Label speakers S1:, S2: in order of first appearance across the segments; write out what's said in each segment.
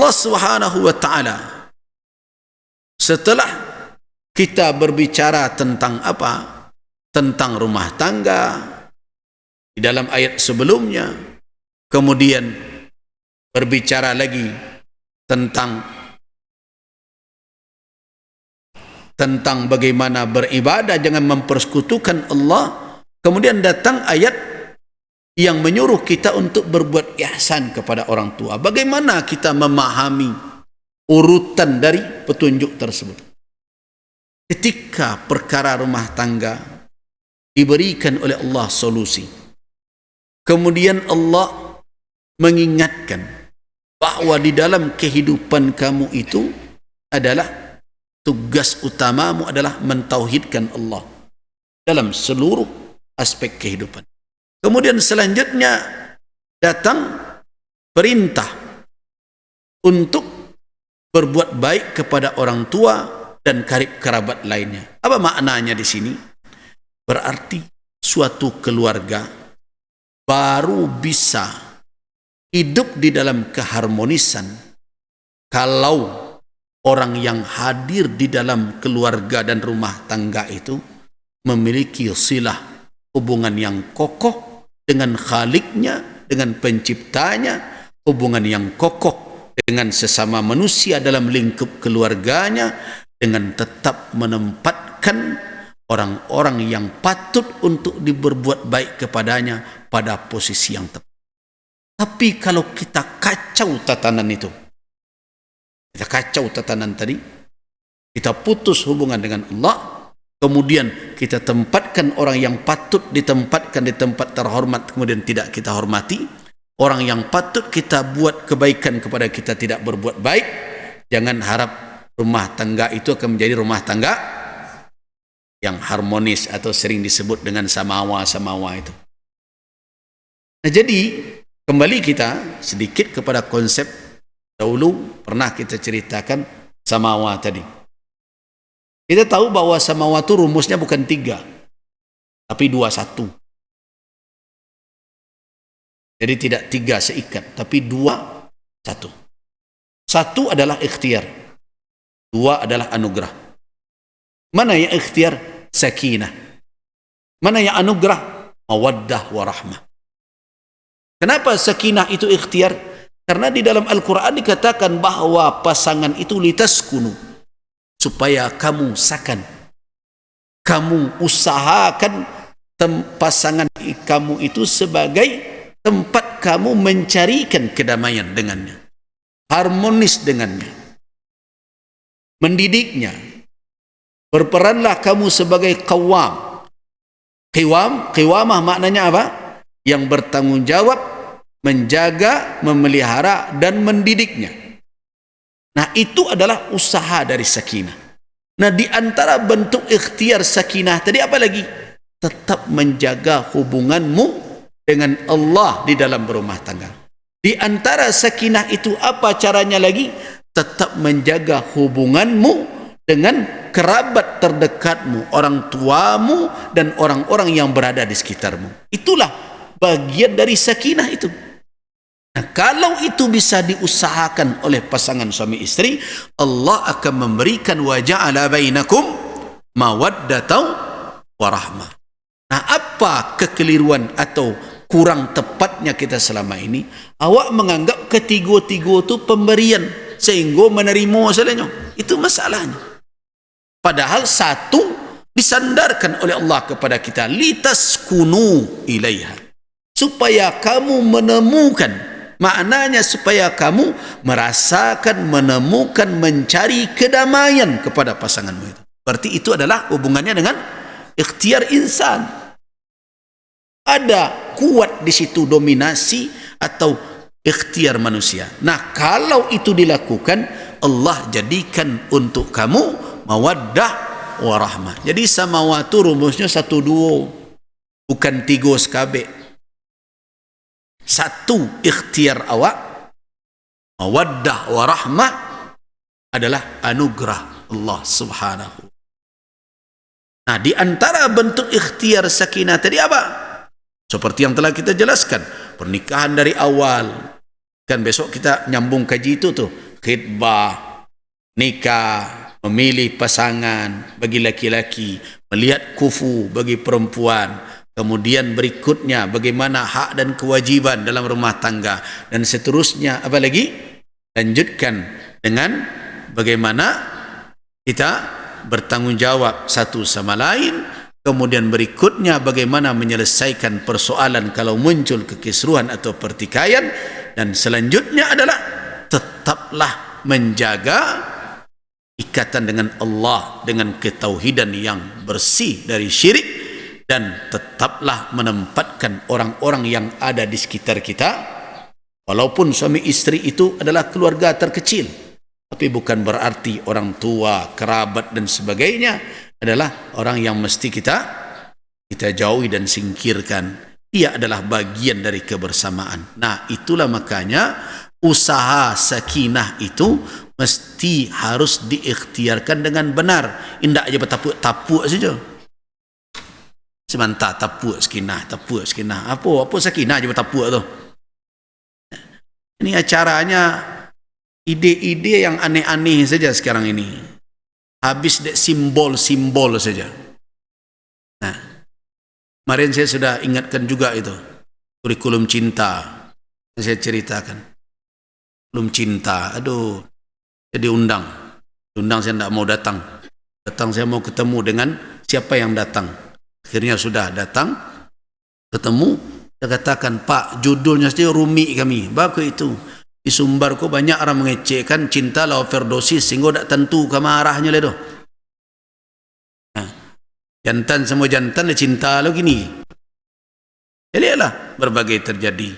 S1: Allah Subhanahu wa ta'ala setelah kita berbicara tentang apa? Tentang rumah tangga di dalam ayat sebelumnya, kemudian berbicara lagi tentang bagaimana beribadah jangan mempersekutukan Allah. Kemudian datang ayat yang menyuruh kita untuk berbuat ihsan kepada orang tua. Bagaimana kita memahami urutan dari petunjuk tersebut? Ketika perkara rumah tangga diberikan oleh Allah solusi, kemudian Allah mengingatkan bahwa di dalam kehidupan kamu itu adalah tugas utamamu adalah mentauhidkan Allah dalam seluruh aspek kehidupan. Kemudian selanjutnya datang perintah untuk berbuat baik kepada orang tua dan karib kerabat lainnya. Apa maknanya di sini? Berarti suatu keluarga baru bisa hidup di dalam keharmonisan kalau orang yang hadir di dalam keluarga dan rumah tangga itu memiliki silah, hubungan yang kokoh dengan Khaliknya, dengan Penciptanya, hubungan yang kokoh dengan sesama manusia dalam lingkup keluarganya, dengan tetap menempatkan orang-orang yang patut untuk diberbuat baik kepadanya pada posisi yang tepat. Tapi kalau kita kacau tatanan itu, kita kacau tatanan tadi, kita putus hubungan dengan Allah, kemudian kita tempatkan orang yang patut ditempatkan di tempat terhormat, kemudian tidak kita hormati. Orang yang patut kita buat kebaikan kepada kita tidak berbuat baik. Jangan harap rumah tangga itu akan menjadi rumah tangga yang harmonis atau sering disebut dengan samawa-samawa itu. Nah, jadi kembali kita sedikit kepada konsep dahulu pernah kita ceritakan samawa tadi. Kita tahu bahwa samawa itu rumusnya bukan 3, tapi 2-1. Jadi tidak 3 seikat, tapi 2-1. 1 adalah ikhtiar, 2 adalah anugerah. Mana yang ikhtiar? Sakinah. Mana yang anugerah? Mawaddah warahmah. Kenapa sakinah itu ikhtiar? Karena di dalam Al-Quran dikatakan bahwa pasangan itu litaskunu, supaya kamu sakan, kamu usahakan pasangan kamu itu sebagai tempat kamu mencarikan kedamaian dengannya, harmonis dengannya, mendidiknya. Berperanlah kamu sebagai qawwam. Qiwamah maknanya apa? Yang bertanggung jawab, menjaga, memelihara dan mendidiknya. Nah, itu adalah usaha dari sakinah. Nah, di antara bentuk ikhtiar sakinah tadi apa lagi? Tetap menjaga hubunganmu dengan Allah di dalam berumah tangga. Di antara sakinah itu apa caranya lagi? Tetap menjaga hubunganmu dengan kerabat terdekatmu, orang tuamu dan orang-orang yang berada di sekitarmu. Itulah bagian dari sakinah itu. Nah, kalau itu bisa diusahakan oleh pasangan suami istri, Allah akan memberikan wa ja'ala bainakum mawaddatan wa rahmah. Nah, apa kekeliruan atau kurang tepatnya kita selama ini? Awak menganggap ketiga-tiga itu pemberian sehingga menerima segalanya. Itu masalahnya. Padahal satu disandarkan oleh Allah kepada kita, litaskunu ilaiha, supaya kamu menemukan. Maknanya supaya kamu merasakan, menemukan, mencari kedamaian kepada pasanganmu itu. Berarti itu adalah hubungannya dengan ikhtiar insan. Ada kuat di situ dominasi atau ikhtiar manusia. Nah, kalau itu dilakukan, Allah jadikan untuk kamu mawaddah warahmah. Jadi samawa itu rumusnya 1-2, bukan 3 sekabek. 1 ikhtiar awak, mawaddah warahmah adalah anugerah Allah Subhanahu. Nah, di antara bentuk ikhtiar sakinah tadi apa? Seperti yang telah kita jelaskan, pernikahan dari awal. Kan besok kita nyambung kaji itu tuh, khitbah, nikah, memilih pasangan bagi laki-laki, melihat kufu bagi perempuan, kemudian berikutnya bagaimana hak dan kewajiban dalam rumah tangga, dan seterusnya. Apa lagi? Lanjutkan dengan bagaimana kita bertanggungjawab satu sama lain, kemudian berikutnya bagaimana menyelesaikan persoalan kalau muncul kekisruhan atau pertikaian, dan selanjutnya adalah tetaplah menjaga ikatan dengan Allah dengan ketauhidan yang bersih dari syirik, dan tetaplah menempatkan orang-orang yang ada di sekitar kita, walaupun suami istri itu adalah keluarga terkecil, tapi bukan berarti orang tua, kerabat dan sebagainya adalah orang yang mesti kita jauhi dan singkirkan. Ia adalah bagian dari kebersamaan. Nah, itulah makanya usaha sakinah itu mesti harus diikhtiarkan dengan benar. Indak aja bertapuk-tapuk saja. Sebentar tapuk sakinah. Apa sakinah aja bertapuk tu. Ini acaranya ide-ide yang aneh-aneh saja sekarang ini. Habis dek simbol-simbol saja. Nah, kemarin saya sudah ingatkan juga itu kurikulum cinta. Saya ceritakan kurikulum cinta. Aduh, saya diundang saya tidak mau datang. Saya mau ketemu dengan siapa yang datang. Akhirnya sudah datang, ketemu. Saya katakan, Pak, judulnya saja rumit kami. Bagus itu. Di Sumbar ko banyak orang mengecekkan cinta lah overdosis sehingga tak tentu ke marahnya le doh. Nah, jantan semua jantan le cinta lo gini. Lihatlah berbagai terjadi.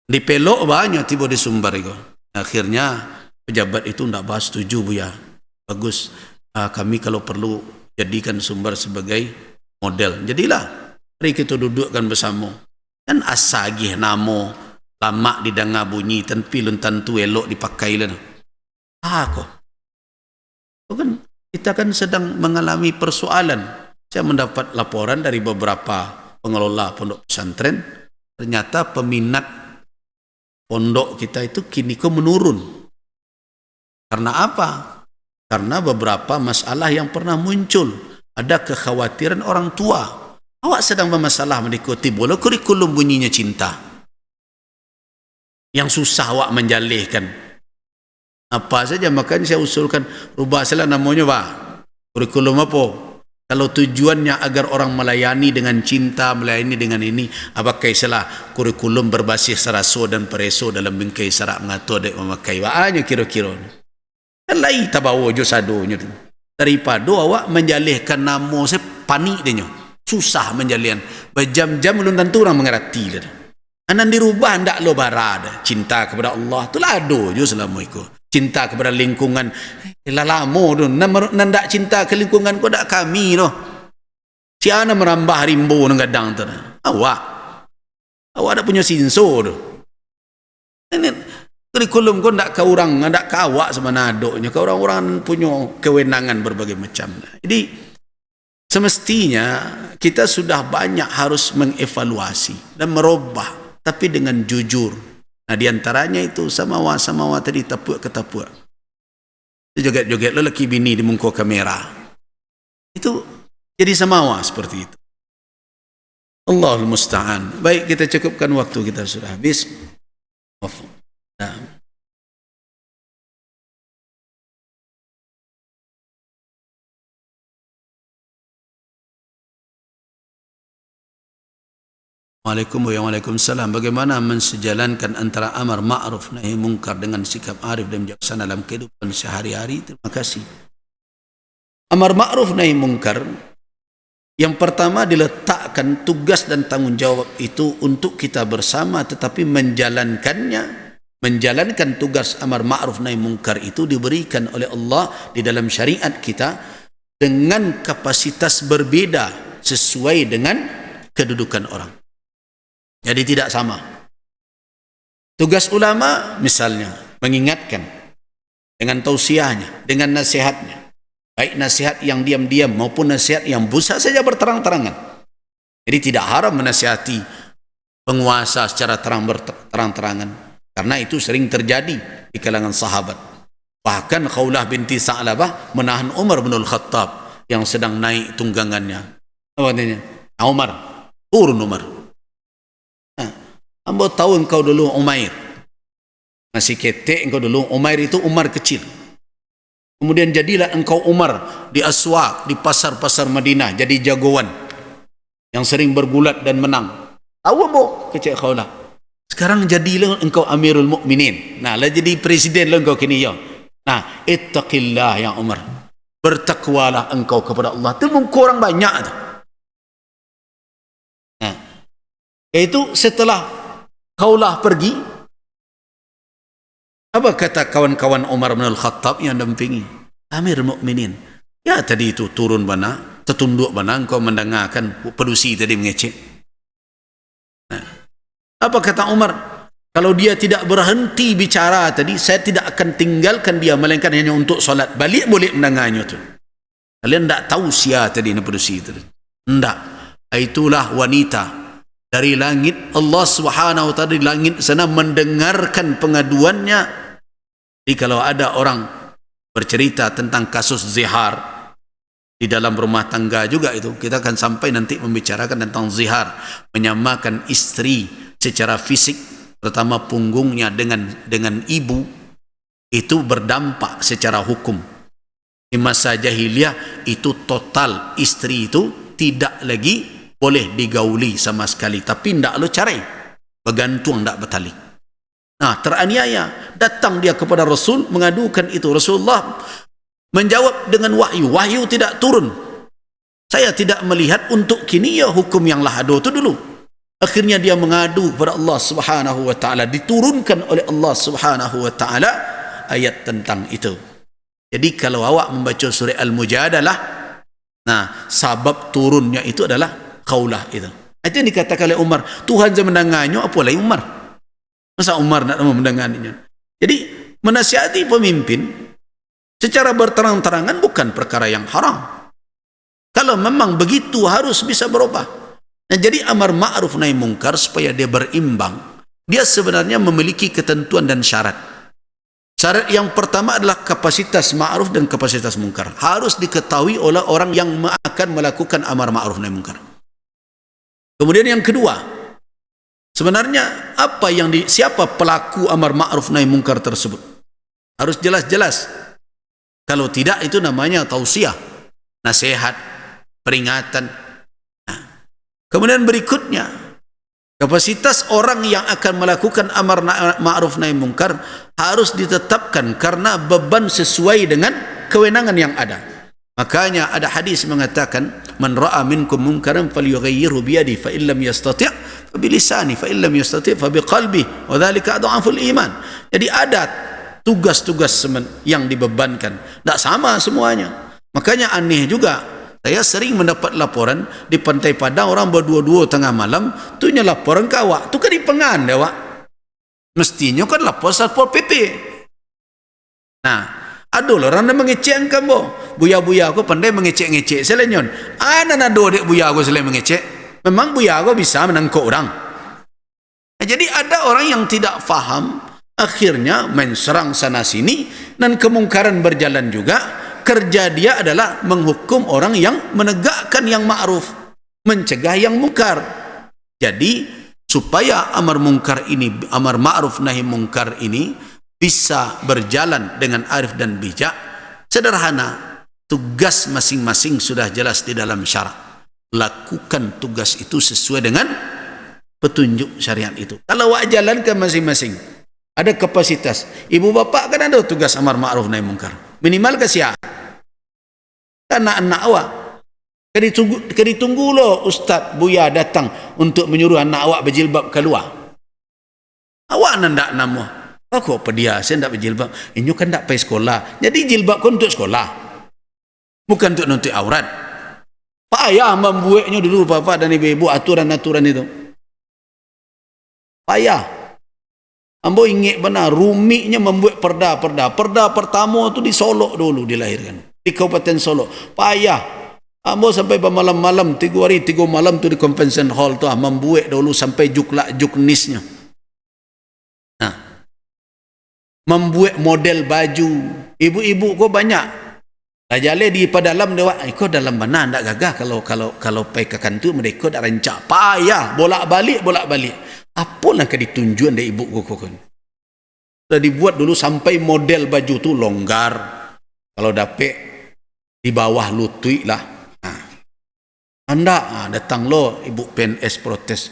S1: Di Pelok banyak tiba di Sumbar itu. Akhirnya pejabat itu tidak bahas setuju Buya. Bagus. Kami kalau perlu jadikan Sumbar sebagai model. Jadilah. Mari kita dudukkan bersama. Dan asagih namo. Lama didengar bunyi tapi belum tentu elok dipakai lah. Kita kan sedang mengalami persoalan. Saya mendapat laporan dari beberapa pengelola pondok pesantren, ternyata peminat pondok kita itu kini menurun. Karena apa? Karena beberapa masalah yang pernah muncul. Ada kekhawatiran orang tua. Awak sedang bermasalah mengikuti bola kurikulum bunyinya cinta. Yang susah awak menjalihkan. Apa saja, makanya saya usulkan rubah salah namanya Pak. Kurikulum apa? Kalau tujuannya agar orang melayani dengan cinta, melayani dengan ini, apakah salah kurikulum berbasis raso dan pereso dalam bingkai syarak mengatur adik memakai. Wahanya kira-kira. Lain tabawo jo sadonya tu. Daripada awak menjalihkan nama saya panik dia. Susah menjalihkan. Berjam-jam belum tentu orang mengerti dia. Anan dirubah ndak lo barada. Cinta kepada Allah tu lado je selama itu. Cinta kepada lingkungan lama tu. Nandak cinta ke lingkungan ko dak kami tu. Si ana merambah rimbo nang gadang tu. Awak dak punya sinso tu. Ini kurikulum ko ndak ka orang, ndak ka awak sebenarnya. Ka orang-orang punya kewenangan berbagai macam. Jadi semestinya kita sudah banyak harus mengevaluasi dan merubah, tapi dengan jujur. Nah, diantaranya itu samawa tadi, tapuk ke tapuk. Joget-joget lelaki bini di muka kamera. Itu jadi samawa seperti itu. Allahul musta'an. Baik, kita cukupkan, waktu kita sudah habis. Nah. Waalaikumsalam. Bagaimana mensejalankan antara amar ma'ruf nahi mungkar dengan sikap arif dan bijaksana dalam kehidupan sehari-hari? Terima kasih. Amar ma'ruf nahi mungkar, yang pertama diletakkan tugas dan tanggungjawab itu untuk kita bersama, tetapi menjalankan tugas amar ma'ruf nahi mungkar itu diberikan oleh Allah di dalam syariat kita dengan kapasitas berbeda sesuai dengan kedudukan orang. Jadi tidak sama. Tugas ulama misalnya mengingatkan dengan tausiahnya, dengan nasihatnya, baik nasihat yang diam-diam maupun nasihat yang bisa saja berterang-terangan. Jadi tidak haram menasihati penguasa secara terang-terangan, karena itu sering terjadi di kalangan sahabat. Bahkan Khawlah binti Sa'labah menahan Umar bin Al-Khattab yang sedang naik tunggangannya. Apa katanya? Umar, turun Umar. Hamba tahu engkau dulu Umair. Masih ketek engkau dulu. Umair itu Umar kecil. Kemudian jadilah engkau Umar di aswaq, di pasar-pasar Madinah. Jadi jagoan yang sering bergulat dan menang. Tahu apa? Kecil Khawlah. Sekarang jadilah engkau Amirul Mukminin. Nah, lah jadi presiden lah engkau kini ya. Nah, ittaqillah ya Umar. Bertakwalah engkau kepada Allah. Itu muka orang banyak tu. Nah, yaitu setelah Khawlah pergi, apa kata kawan-kawan Umar bin Al-Khattab yang dampingi? Amir Mukminin. Ya tadi itu turun bana, tertunduk bana, engkau mendengarkan pelusi tadi mengecek. Nah, apa kata Umar? Kalau dia tidak berhenti bicara tadi, saya tidak akan tinggalkan dia, melainkan hanya untuk solat. Balik boleh mendengarnya tu. Kalian tak tahu sia tadi ni pelusi tadi. Tidak. Itulah wanita dari langit. Allah Subhanahu wa taala di langit sana mendengarkan pengaduannya. Jadi kalau ada orang bercerita tentang kasus zihar di dalam rumah tangga juga, itu kita akan sampai nanti membicarakan tentang zihar, menyamakan istri secara fisik, terutama punggungnya dengan ibu, itu berdampak secara hukum. Di masa jahiliyah itu total, istri itu tidak lagi boleh digauli sama sekali, tapi tidak lo cerai, bergantung tidak bertali. Nah, teraniaya, datang dia kepada Rasul mengadukan itu. Rasulullah menjawab dengan wahyu. Wahyu tidak turun. Saya tidak melihat untuk kini ya hukum yang lahado itu dulu. Akhirnya dia mengadu kepada Allah Subhanahu wa taala, diturunkan oleh Allah Subhanahu wa taala ayat tentang itu. Jadi kalau awak membaca surah Al-Mujadalah, nah, sabab turunnya itu adalah Khawlah itu. Itu yang dikatakan oleh Umar, Tuhan saja mendengarnya, apa lagi Umar? Masa Umar nak mendengarnya? Jadi menasihati pemimpin secara berterang-terangan bukan perkara yang haram. Kalau memang begitu harus bisa berubah. Nah, jadi amar ma'ruf nahi mungkar supaya dia berimbang, dia sebenarnya memiliki ketentuan dan syarat. Syarat yang pertama adalah kapasitas ma'ruf dan kapasitas mungkar. Harus diketahui oleh orang yang akan melakukan amar ma'ruf nahi mungkar. Kemudian yang kedua, sebenarnya apa yang siapa pelaku amar ma'ruf nahi mungkar tersebut? Harus jelas-jelas. Kalau tidak, itu namanya tausiah, nasihat, peringatan. Nah, kemudian berikutnya, kapasitas orang yang akan melakukan amar ma'ruf nahi mungkar harus ditetapkan karena beban sesuai dengan kewenangan yang ada. Makanya ada hadis mengatakan, man ra'a minkum munkaran falyughayyirhu bi yadihi fa illam yastati' fa bi lisanihi fa illam yastati' fa bi qalbihi wa dzalika adhaful iman. Jadi ada tugas-tugas yang dibebankan, tidak sama semuanya. Makanya aneh juga, saya sering mendapat laporan di Pantai Padang, orang berdua-dua tengah malam, tu nya laporan ke awak, tu kan di pengan dah awak. Mestinya kan lapor Satpol PP. Nah, ada orang yang mengecek kamu. Buya-buya aku pandai mengecek-ngecek selenyon. Ana nado dek buya aku selain mengecek. Memang buya aku bisa menangkap orang. Nah, jadi ada orang yang tidak faham, akhirnya menserang sana sini, dan kemungkaran berjalan juga. Kerja dia adalah menghukum orang yang menegakkan yang ma'ruf, mencegah yang mungkar. Jadi supaya amar mungkar ini, amar ma'ruf nahi mungkar ini bisa berjalan dengan arif dan bijak, sederhana, tugas masing-masing sudah jelas di dalam syarak. Lakukan tugas itu sesuai dengan petunjuk syariat itu. Kalau awak jalankan masing-masing, ada kapasitas. Ibu bapa kan ada tugas amar ma'ruf nahi mungkar. Minimal ke siapa? Anak-anak awak. Kena ditunggu loh Ustaz Buya datang untuk menyuruh anak awak berjilbab keluar. Awak nandak nama. Aku apa dia? Saya tidak berjilbab. Ini kan tak pergi sekolah. Jadi jilbab kan untuk sekolah, bukan untuk nutup aurat. Pak ayah membuatnya dulu bapak dan ibu-ibu aturan-aturan itu. Payah. Ambo ingat benar rumitnya membuat perda-perda. Perda pertama tu di Solo dulu dilahirkan, di Kabupaten Solo. Payah. Ambo sampai malam-malam 3 hari 3 malam tu di Convention Hall tu membuat dulu sampai juknisnya. Nah, membuat model baju, Ibu-ibu ko banyak. Dah jalan di dalam dewa, iko dalam mana ndak gagah kalau pai ke kantu mereka dak rancak payah bolak-balik. Apalah ke ditunjuan dari ibu ko kan. Sudah dibuat dulu sampai model baju tu longgar. Kalau dapet di bawah lutut lah. Anda datang lo ibu PNS protes,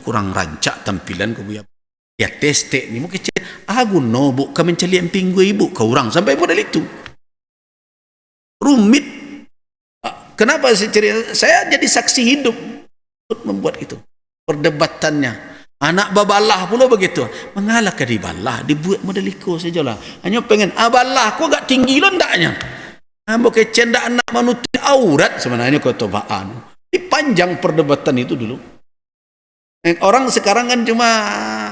S1: kurang rancak tampilan ko buya. Ya testek ni mungkin aku no bu kau mencari empinggu ibu kau orang sampai model itu rumit. Kenapa saya jadi saksi hidup untuk membuat itu perdebatannya. Anak babalah pula begitu, mengalah ke di balah dibuat model itu sajalah, hanya pengen balah kau gak tinggi lo ndaknya bukan cendak anak manusia aurat sebenarnya kau tobaan. Dipanjang perdebatan itu dulu. Orang sekarang kan cuma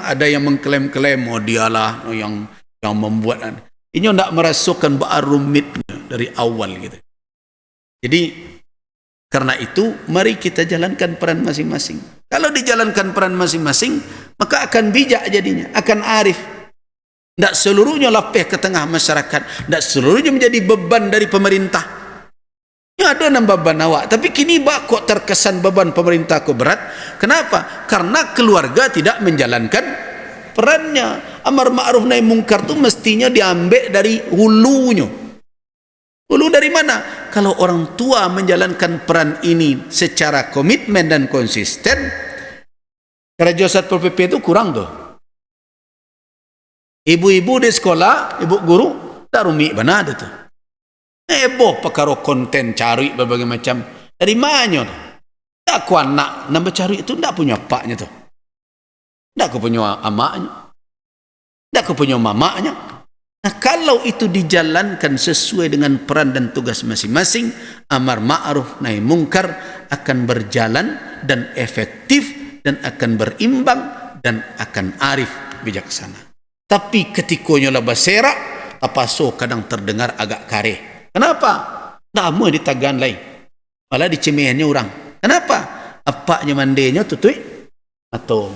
S1: ada yang mengklaim-klaim dialah yang membuat. Ini tidak merasukan rumitnya dari awal gitu. Jadi karena itu mari kita jalankan peran masing-masing. Kalau dijalankan peran masing-masing maka akan bijak jadinya, akan arif. Tidak seluruhnya lapeh ke tengah masyarakat, tidak seluruhnya menjadi beban dari pemerintah. Ya ada beban awak, tapi kini kok terkesan beban pemerintah kok berat. Kenapa? Karena keluarga tidak menjalankan perannya. Amar ma'ruf nahi mungkar itu mestinya diambil dari hulunya. Hulu dari mana? Kalau orang tua menjalankan peran ini secara komitmen dan konsisten, kerja Satpol PP itu kurang tuh. Ibu-ibu di sekolah, ibu guru, tak rumit benar itu. Boh perkara konten cari berbagai macam dari mana tu? Tak ku anak nak cari itu tak punya paknya tu, tak ku punya amaknya, tak ku punya mamaknya. Nah kalau itu dijalankan sesuai dengan peran dan tugas masing-masing, amar ma'ruf nahi mungkar akan berjalan dan efektif dan akan berimbang dan akan arif bijaksana. Tapi ketikanya lah berserak, apa so kadang terdengar agak kareh. Kenapa? Tak mau ditagan lain. Malah dicemihannya orang. Kenapa? Apaknya mandainya tutui atau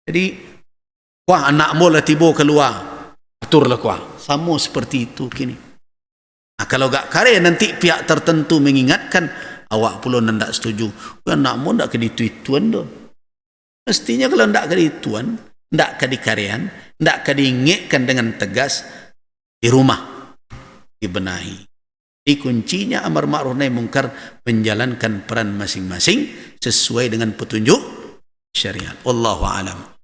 S1: jadi wah anak mo lah tiba keluar aturlah kuah. Sama seperti itu kini. Nah, kalau gak kare nanti pihak tertentu mengingatkan awak pula ndak setuju. Anak mo ndak ke dituituan doh. Mestinya kalau ndak ke dituan, ndak ke dikarean, ndak ke diingatkan dengan tegas di rumah. Dibenahi. Di kuncinya amar ma'ruf nahi mungkar menjalankan peran masing-masing sesuai dengan petunjuk syariat. Wallahu a'lam.